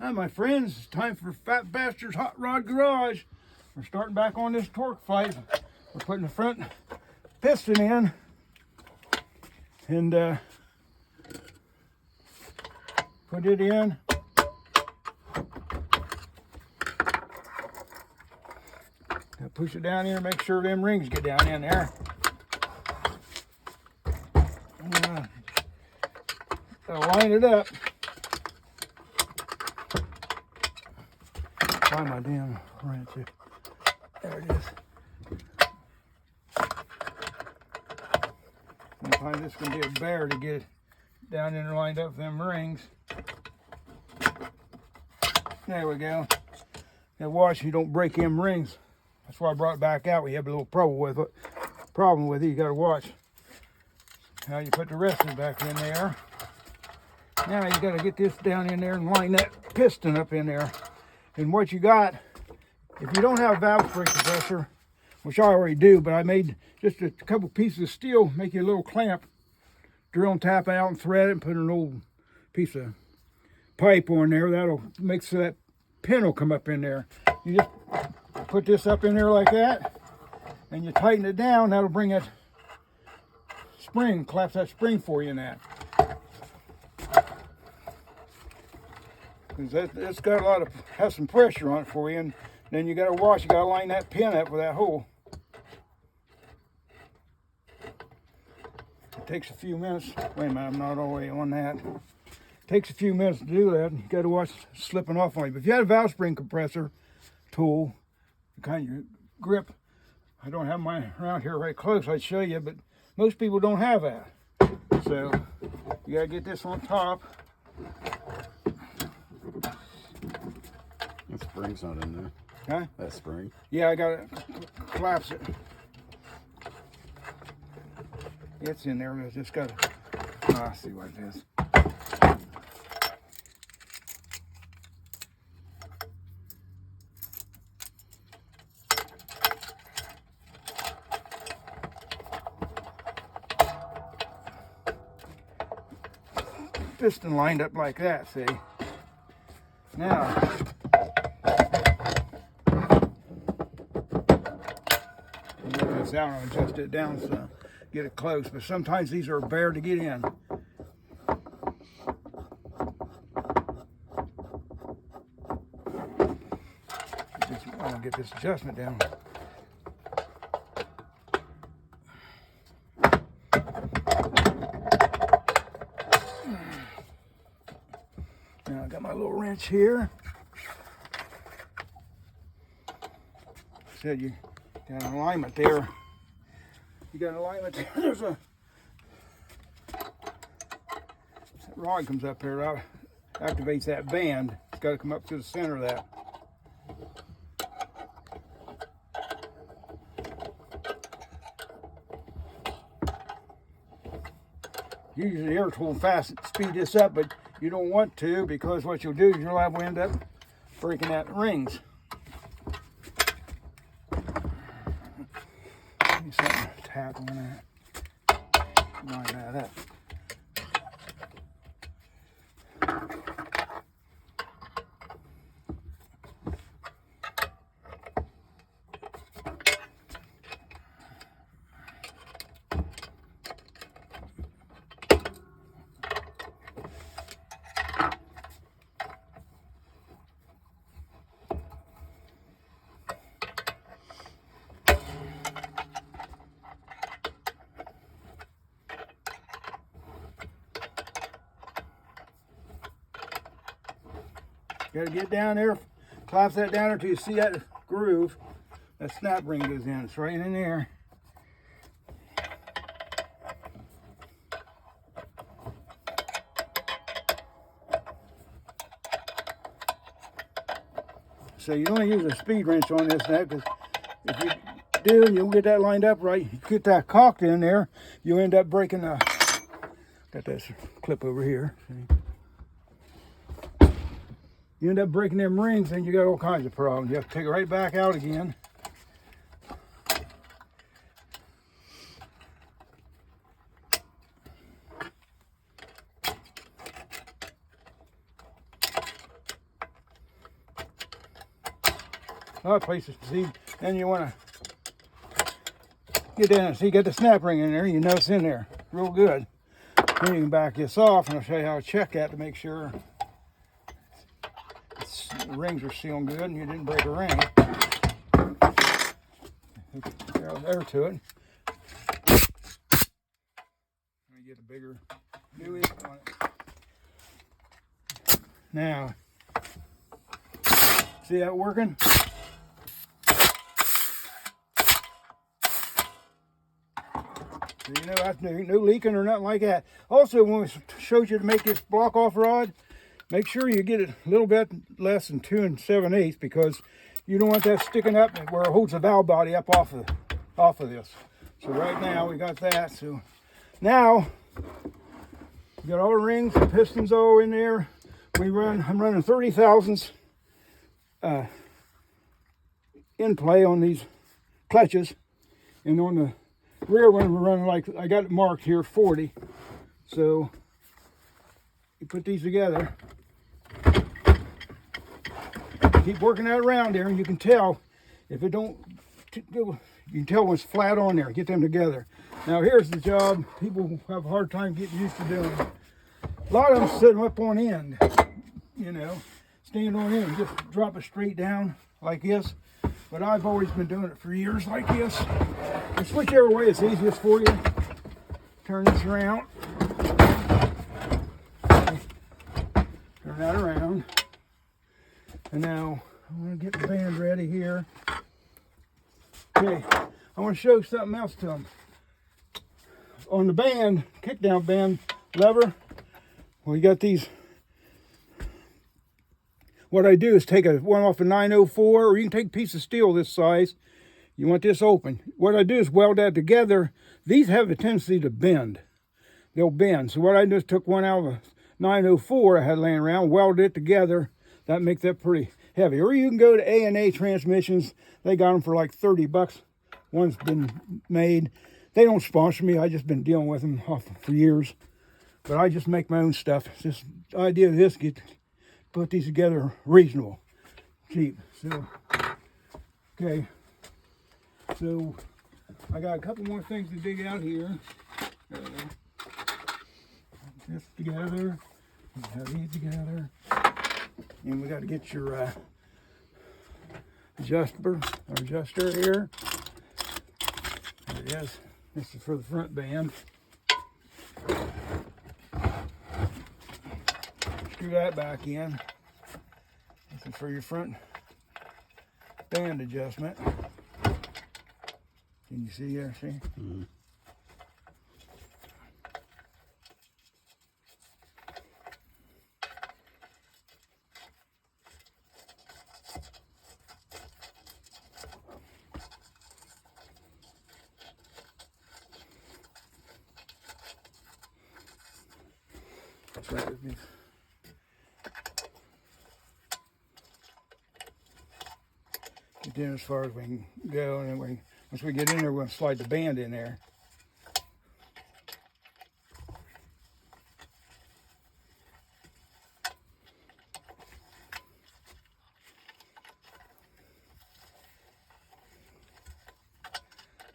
Hi, my friends. It's time for Fat Bastard's Hot Rod Garage. We're starting back on this Torqueflite. We're putting the front piston in and put it in. Now push it down here, make sure them rings get down in there. Line it up. Find my damn wrench here. There it is. Sometimes it's going to be a bear to get it down in there lined up with them rings. There we go. Now watch you don't break them rings. That's why I brought it back out. We have a little problem with it. You got to watch how you put the rest of it back in there. Now you got to get this down in there and line that piston up in there. And what you got, if you don't have a valve spring compressor, which I already do, but I made just a couple pieces of steel, make you a little clamp, drill and tap out and thread it and put an old piece of pipe on there. That'll make so that pin will come up in there. You just put this up in there like that, and you tighten it down. That'll bring that spring, collapse that spring for you in that. It's got has some pressure on it for you, and then you got to watch. You got to line that pin up with that hole. It takes a few minutes. Wait a minute, I'm not all the way on that. It takes a few minutes to do that. You got to watch it slipping off on you. But if you had a valve spring compressor tool, the kind of grip, I don't have mine around here right close. I'd show you, but most people don't have that. So you got to get this on top. That spring's not in there. Huh? That spring. Yeah, I gotta collapse it. It's in there. I just gotta. I see what it is. Piston lined up like that. See. Now. Down and adjust it down so get it close, but sometimes these are a bear to get in. I want to get this adjustment down. Now I got my little wrench here. Said you got an alignment there. You got an alignment there. There's a that rod comes up here, activates that band. It's got to come up to the center of that. Use the air tool fast to speed this up, but you don't want to, because what you'll do is you'll have end up breaking that rings. Something to tap on that. Line that up. Got to get down there, collapse that down until you see that groove. That snap ring goes in. It's right in there. So you want to use a speed wrench on this now, because if you do and you don't get that lined up right, you get that cocked in there, you end up breaking the. Got this clip over here. See? You end up breaking them rings, and you got all kinds of problems. You have to take it right back out again. lot of places. See, then you want to get in. See, you got the snap ring in there. You know it's in there, real good. Then you can back this off, and I'll show you how to check that to make sure the rings are sealing good and you didn't break a ring. There to it. Let me get a bigger Dewey on it. Now, see that working? So you know that's no leaking or nothing like that. Also, when we showed you to make this block off rod, make sure you get it a little bit less than 2 7/8 because you don't want that sticking up where it holds the valve body up off of this. So right now we got that. So now we got all the rings, the pistons all in there. I'm running 30 thousandths in play on these clutches, and on the rear one we're running, like I got it marked here, 40. So you put these together, keep working that around there, and you can tell if it don't, you can tell when it's flat on there. Get them together. Now here's the job people have a hard time getting used to doing. A lot of them set them up on end, you know, stand on end and just drop it straight down like this. But I've always been doing it for years like this. And whichever way is easiest for you. Turn this around. Turn that around. And now I'm going to get the band ready here. Okay, I want to show something else to them. On the band, kick down band lever, we got these. What I do is take one off a 904, or you can take a piece of steel this size. You want this open. What I do is weld that together. These have a tendency to bend. They'll bend. So what I just took one out of a 904 I had laying around, welded it together. That makes that pretty heavy. Or you can go to A&A Transmissions. They got them for like 30 bucks. One's been made. They don't sponsor me. I just been dealing with them for years. But I just make my own stuff. It's just the idea of this, put these together reasonable, cheap. So, okay. So, I got a couple more things to dig out here. This together. Have these together. And we got to get your adjuster here. There it is. This is for the front band. Screw that back in. This is for your front band adjustment. Can you see there? See? Mm-hmm. That's right with me. Get in as far as we can go, and then once we get in there, we're going to slide the band in there.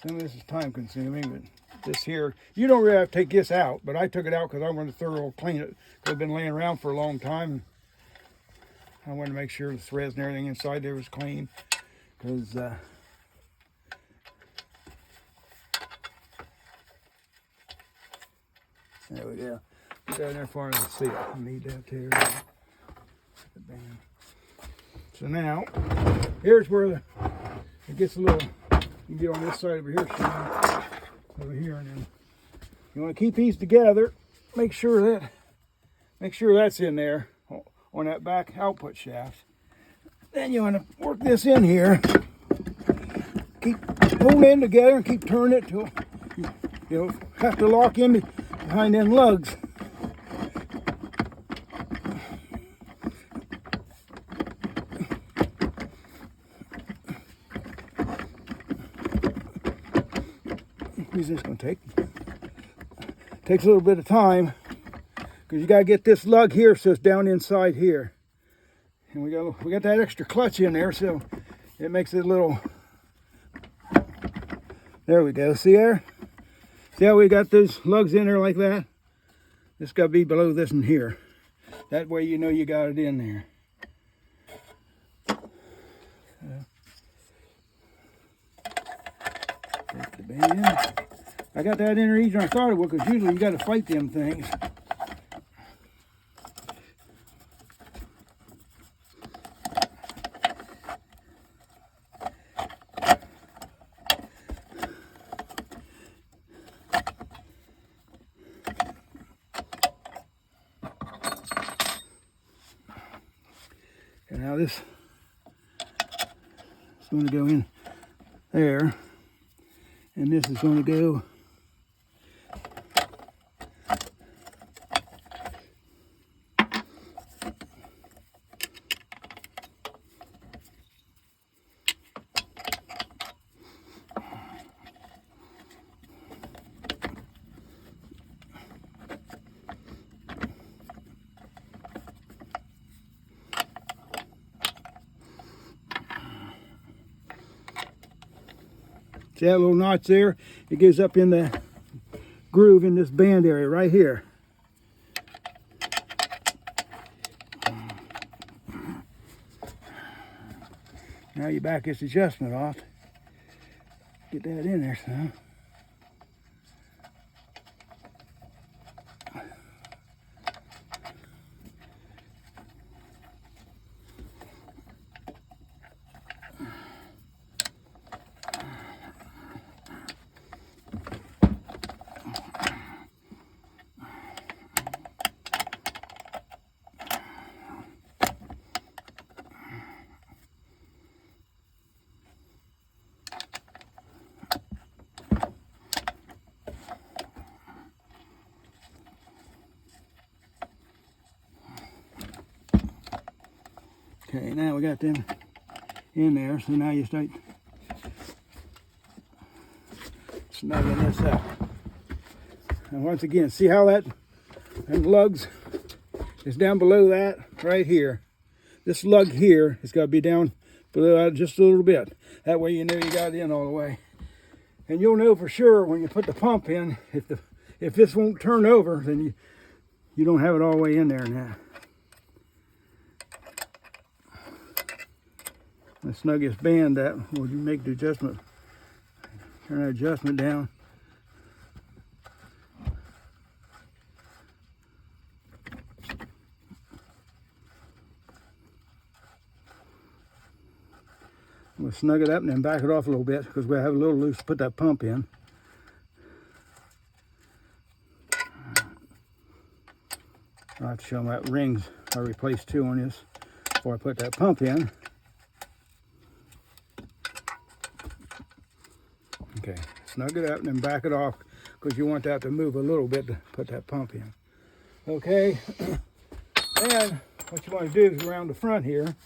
Some of this is time consuming, but this here, you don't really have to take this out, but I took it out because I wanted to thoroughly clean it. It's been laying around for a long time. I wanted to make sure the threads and everything inside there was clean, because there we go. Put that in there for me to see it. I need that too. So now, here's where it gets a little. You can get on this side over here, over here, and then you want to keep these together. Make sure that's in there on that back output shaft. Then you want to work this in here. Keep pulling in together and keep turning it till you have to lock in behind them lugs. These are going to takes a little bit of time, because you got to get this lug here so it's down inside here, and we got that extra clutch in there, so it makes it a little, there we go, see there? See how we got those lugs in there like that? This got to be below this in here. That way you know you got it in there. Take the band. I got that in there easier than I thought it would, because usually you got to fight them things. And now this is going to go in there, and this is going to go see that little notch there? It goes up in the groove in this band area right here. Now you back this adjustment off. Get that in there, son. Okay, now we got them in there, so now you start snugging this up. And once again, see how that lugs is down below that right here. This lug here has got to be down below that just a little bit. That way you know you got it in all the way. And you'll know for sure when you put the pump in, if this won't turn over, then you don't have it all the way in there now. Let's snug this band up. We'll make the adjustment. Turn that adjustment down. We'll snug it up and then back it off a little bit because we'll have a little loose to put that pump in. I'll have to show them that rings. I replaced 2 on this before I put that pump in. Okay, snug it up and then back it off because you want that to move a little bit to put that pump in. Okay, and what you want to do is around the front here,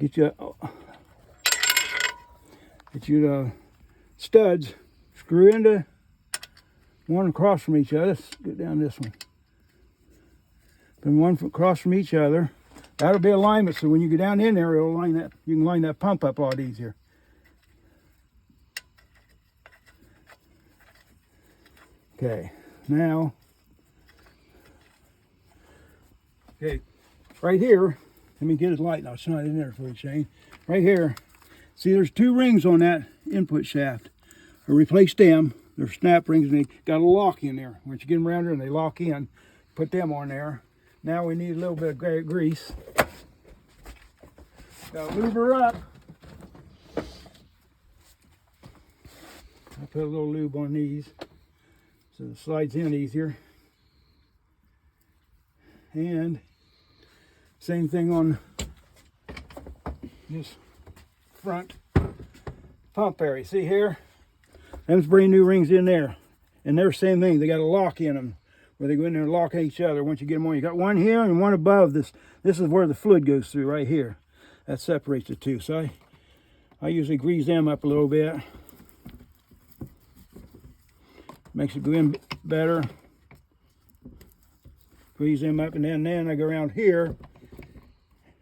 get your studs, screw into one across from each other. Let's get down this one. Then one across from each other. That'll be alignment, so when you go down in there, it'll line that. You can line that pump up a lot easier. Okay, now, okay, right here, let me get his light. I'll shine it in there for you, Shane. Right here, see there's 2 rings on that input shaft. I replaced them. They're snap rings and they got a lock in there. Once you get them around there and they lock in, put them on there. Now we need a little bit of grease. Gotta lube her up. I put a little lube on these so it slides in easier. And same thing on this front pump area. See here? Them's brand new rings in there. And they're the same thing. They got a lock in them where they go in there and lock each other once you get them on. You got one here and one above this. This is where the fluid goes through right here. That separates the two. So I usually grease them up a little bit. Makes it go in better. Grease them up, and then I go around here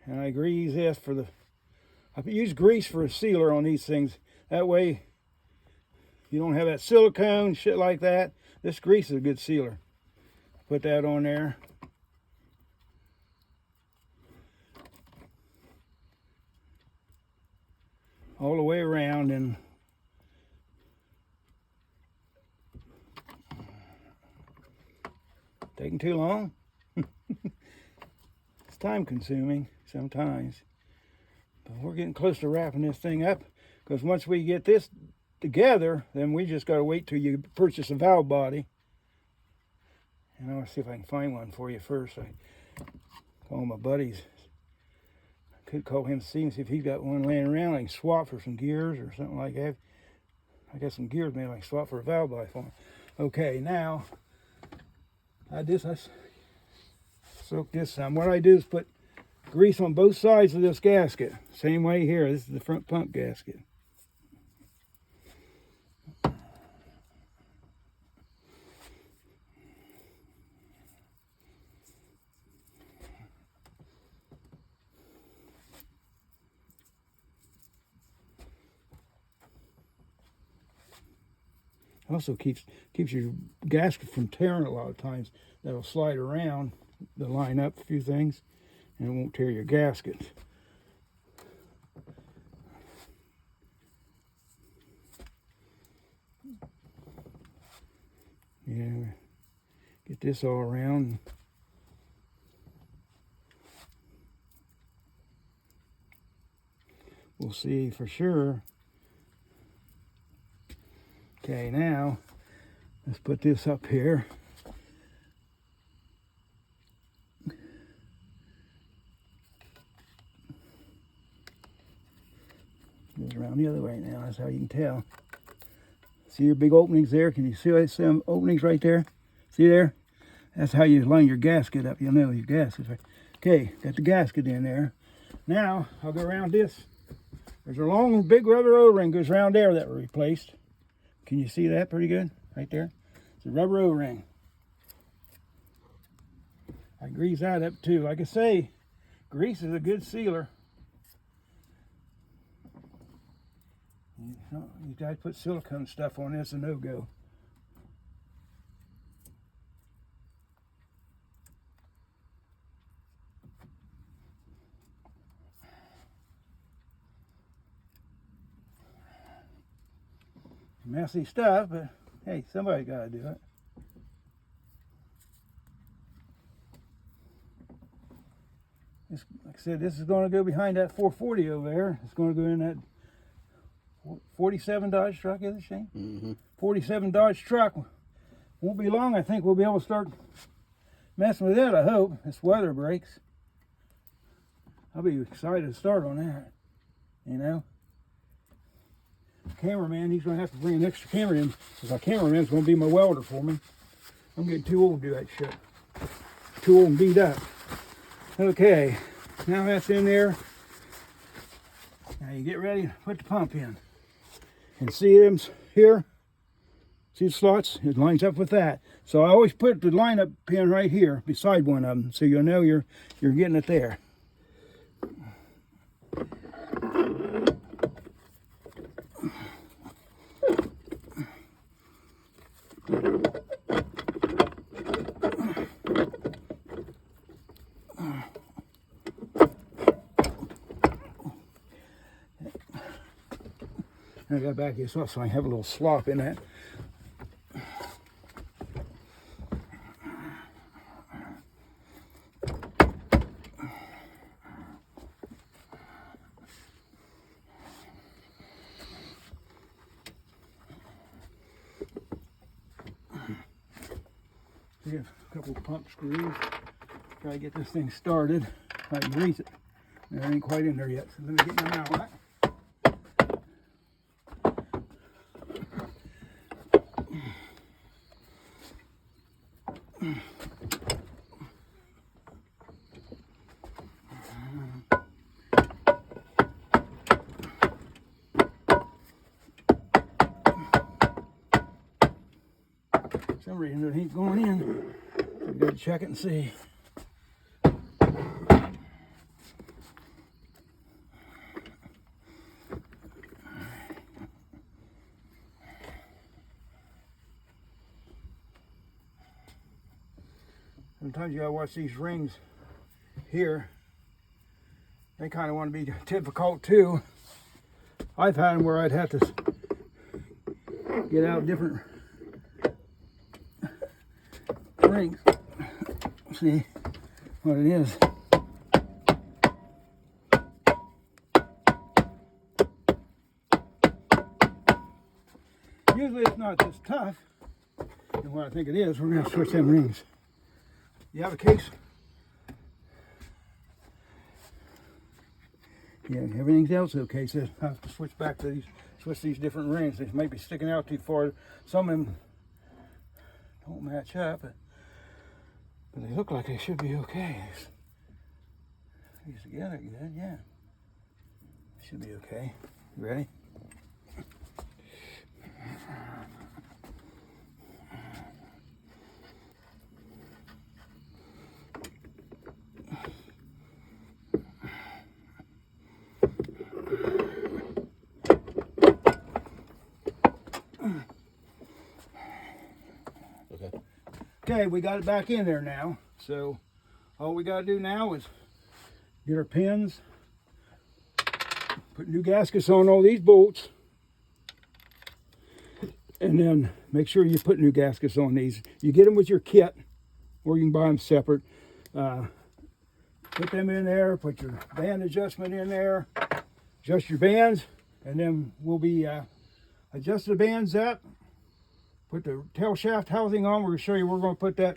and I grease this for the I use grease for a sealer on these things. That way you don't have that silicone, shit like that. This grease is a good sealer. Put that on there. All the way around, and taking too long. It's time consuming sometimes, but we're getting close to wrapping this thing up, because once we get this together, then we just got to wait till you purchase a valve body. And I'll see if I can find one for you first. I call my buddies. I could call him to see if he's got one laying around I can swap for some gears or something like that. I got some gears, maybe I can swap for a valve body for him. Okay, now I soak this some. What I do is put grease on both sides of this gasket. Same way here. This is the front pump gasket. Also keeps your gasket from tearing a lot of times. That'll slide around to line up a few things, and it won't tear your gasket. Yeah, get this all around. We'll see for sure. Okay, now let's put this up here. Goes around the other way now, that's how you can tell. See your big openings there? Can you see some openings right there? See there? That's how you line your gasket up. You'll know your gasket's right. Okay, got the gasket in there. Now, I'll go around this. There's a long, big rubber O-ring goes around there that we replaced. Can you see that pretty good? Right there. It's a rubber O-ring. I grease that up too. Like I say, grease is a good sealer. You guys put silicone stuff on this, a no-go. Messy stuff, but hey, somebody's got to do it. Like I said, this is going to go behind that 440 over there. It's going to go in that 47 Dodge truck, is it, Shane? Mm-hmm. 47 Dodge truck. Won't be long, I think we'll be able to start messing with it, I hope. This weather breaks. I'll be excited to start on that, you know. Cameraman, he's going to have to bring an extra camera in, because our cameraman's going to be my welder for me. I'm getting too old to do that shit. Too old and beat up. Okay, now that's in there. Now you get ready to put the pump in. And see them here? See the slots? It lines up with that. So I always put the line-up pin right here beside one of them, so you'll know you're getting it there. I got back here so I have a little slop in that. Here's a couple pump screws. Try to get this thing started. I can grease it. It ain't quite in there yet, so let me get my mouth. For some reason it ain't going in. So we gotta check it and see. Sometimes you gotta watch these rings here. They kind of want to be difficult too. I've had them where I'd have to get out different rings. See what it is. Usually it's not this tough. And what I think it is, we're going to switch them rings. You have a case? Yeah, everything's else okay, so I have to switch back to these different rings. They may be sticking out too far. Some of them don't match up, but they look like they should be okay. These together good, yeah. Should be okay. You ready? Okay, we got it back in there now. So all we got to do now is get our pins, put new gaskets on all these bolts, and then make sure you put new gaskets on these. You get them with your kit, or you can buy them separate. Put them in there, put your band adjustment in there, adjust your bands, and then we'll be adjust the bands up. Put the tail shaft housing on. We're going to show you where we're going to put that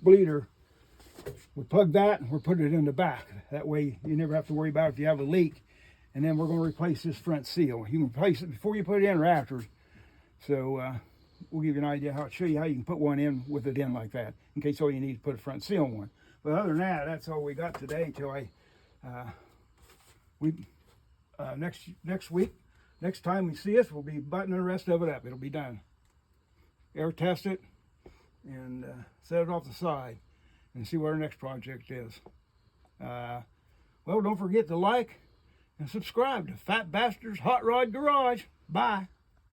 bleeder. We'll plug that and we'll put it in the back. That way you never have to worry about if you have a leak. And then we're going to replace this front seal. You can replace it before you put it in or after. So we'll give you an idea show you how you can put one in with it in like that, in case all you need to put a front seal on one. But other than that, that's all we got today till next week. Next time we see us, we'll be buttoning the rest of it up. It'll be done. Air test it and set it off the side and see what our next project is. Well, don't forget to like and subscribe to Fat Bastard's Hot Rod Garage. Bye.